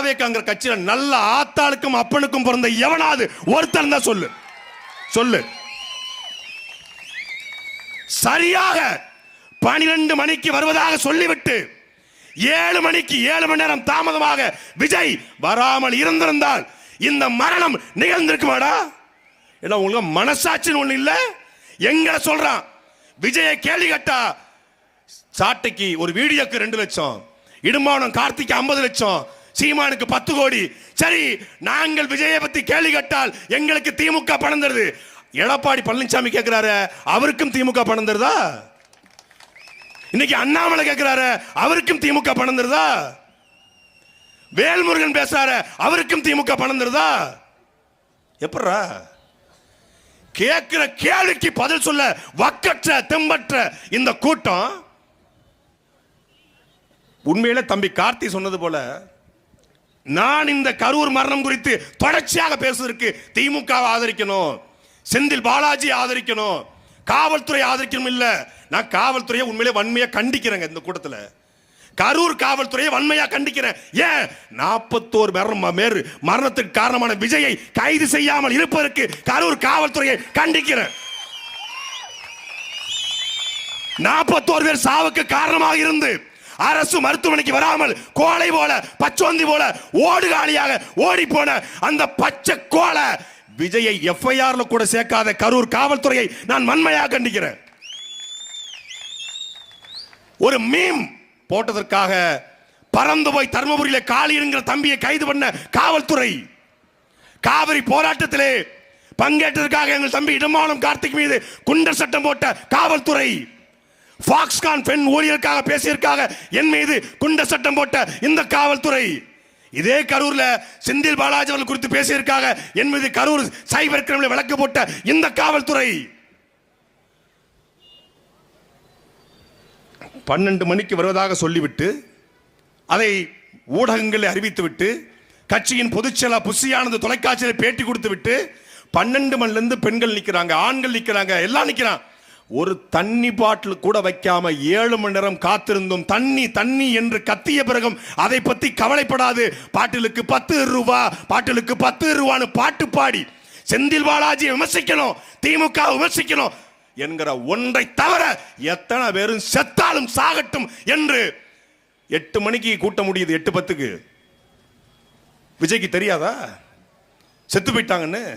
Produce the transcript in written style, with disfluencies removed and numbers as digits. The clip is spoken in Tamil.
தாவேக்காங்கிற கட்சியில நல்ல ஆத்தாளுக்கும் அப்பனுக்கும் பிறந்த எவனாவது ஒருத்தன் தான் சொல்லு சொல்லு. சரியாக 12 மணிக்கு வருவதாக சொல்லிவிட்டு 7 மணிக்கு 7 மணி நேரம் தாமதமாக விஜய் வராமல் இருந்திருந்தால் இந்த மரணம் நிகழ்ந்திருக்குமாடா? ஏன்னா உங்களுக்கு மனசாட்சின்னு ஒண்ணு இல்ல. எங்களை சொல்றான் விஜய கேள்வி கட்டா சாட்டைக்கு ஒரு வீடியோக்கு 2 லட்சம், இடுமானம் கார்த்திக்கு 50 லட்சம், சீமானுக்கு 10 கோடி. சரி, நாங்கள் விஜயை பத்தி கேள்வி கட்டால் எங்களுக்கு திமுக பணம் தருது. எடப்பாடி பழனிசாமி கேட்கிறாரு, அவருக்கும் திமுக பணம் தருதா? இன்னைக்கு அண்ணாமலை கேட்கிறாரு, அவருக்கும் திமுக பணம் தருதா? வேல்முருகன் பேசுறாரு, அவருக்கும் திமுக பணம் தருதா? எப்படா கேட்கிற கேள்விக்கு பதில் சொல்ல வக்கற்ற தெம்பற்ற இந்த கூட்டம்? உண்மையில தம்பி கார்த்தி சொன்னது போல நான் இந்த கரூர் மரணம் குறித்து தொடர்ச்சியாக பேசுவதற்கு திமுக ஆதரிக்கணும், செந்தில் பாலாஜி ஆதரிக்கணும், காவல்துறை ஆதரிக்கணும் இல்ல. நான் காவல்துறையை உண்மையிலே வன்மையா கண்டிக்கிறேங்க. இந்த கூட்டத்தில் கரூர் காவல்துறையை வன்மையா கண்டிக்கிறேன். ஏன் 41 மரணத்துக்கு காரணமான விஜயை கைது செய்யாமல் இருப்பதற்கு கரூர் காவல்துறையை கண்டிக்கிறேன். 41 பேர் சாவுக்கு காரணமாக இருந்து அரசு மருத்துவமனைக்கு வராமல் கோலை போல பச்சோந்தி போல ஓடுகாலியாக ஓடி போன அந்த பச்சை கோலை விஜயை எஃப்ஐஆர்ல கூட சேர்க்காத கரூர் காவல்துறையை நான் வன்மையாக கண்டிக்கிறேன். ஒரு மீம் போட்டதற்காக பறந்து போய் தர்மபுரியில காளிங்கிற தம்பியை கைது பண்ண காவல்துறை, காவிரி போராட்டத்திலே பங்கேற்றதற்காக எங்கள் தம்பி இடமானம் கார்த்திக் மீது குண்டர் சட்டம் போட்ட காவல்துறை, பாக்ஸ்கான் பெண் ஊழியருக்காக பேசியதற்காக என் மீது குண்டர் சட்டம் போட்ட இந்த காவல்துறை, இதே கரூர்ல செந்தில் பாலாஜி அவர்கள் குறித்து பேசியதற்காக என் மீது கரூர் சைபர் கிரைம்ல வழக்கு போட்ட இந்த காவல்துறை 12 மணிக்கு வருவதாக சொல்லிவிட்டு அதை ஊடகங்களில் அறிவித்துவிட்டு கட்சியின் பொதுச்செயலாளர் புசியானது தொலைக்காட்சியில் பேட்டி கொடுத்து விட்டு 12 மணிலிருந்து பெண்கள் நிற்கிறாங்க, ஆண்கள் நிற்கிறாங்க, எல்லாம் நிற்கிறான். ஒரு தண்ணி பாட்டில் கூட வைக்காம 7 மணி நேரம் காத்திருந்தும் தண்ணி தண்ணி என்று கத்திய பிறகும் அதை பத்தி கவலைப்படாது பாட்டிலுக்கு 10 ரூபா, பாட்டிலுக்கு 10 ரூபான்னு பாட்டு பாடி செந்தில் பாலாஜி விமர்சிக்கணும், திமுக விமர்சிக்கணும் என்கிற ஒன்றை தவிர எத்தனை பேரும் செத்தாலும் சாகட்டும் என்று 8 மணிக்கு கூட்ட முடியுது. 8:10க்கு விஜய்க்கு தெரியாதா செத்து போயிட்டாங்கன்னு?